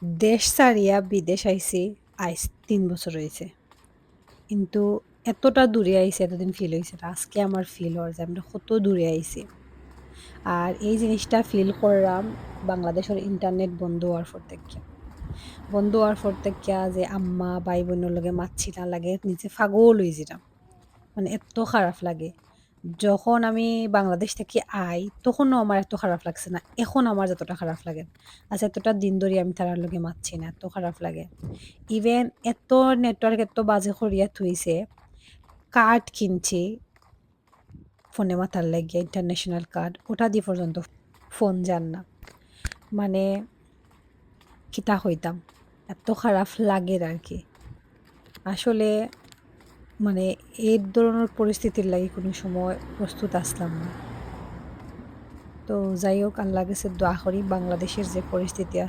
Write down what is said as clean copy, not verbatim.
দেশ ছাড়িয়া বিদেশ আইছি, আইজ ৩ বছর হইছে। কিন্তু এতটা দূরে আইছি এতদিন ফিল হইছে না। আজকে আমার ফিল হয় যে আমরা কত দূরে আইছি। আর এই জিনিসটা ফিল করলাম বাংলাদেশের ইন্টারনেট বন্ধ হওয়ার পর থেইক্কা। বন্ধ হওয়ার পর থেইক্কা যে আম্মা, ভাই-বোনের লগে মাতছি না লাগে নিজে পাগল হয়ে যেতাম। মানে এত খারাপ লাগে। যখন আমি বাংলাদেশ থেকে আই, তখনও আমার এত খারাপ লাগছে না। এখন আমার যতটা খারাপ লাগে। আচ্ছা এতটা দিন ধরে আমি তারার লগে মাতছি না। এত খারাপ লাগে। ইভেন এত নেটওয়ার্ক এত বাজে করিয়া থুইছে, কার্ড কিনছি ফোনে মাথার লাগিয়া ইন্টারন্যাশনাল কার্ড, ওটা দিয়ে পর্যন্ত ফোন যান না। মানে কিতা হইতাম। এত খারাপ লাগের আরকি। আসলে মানে এই ধরনের পরিস্থিতির লাগি কোনো সময় প্রস্তুত আসলাম না। তো যাই হোক আল্লাহর কাছে দোয়া করি বাংলাদেশের যে পরিস্থিতি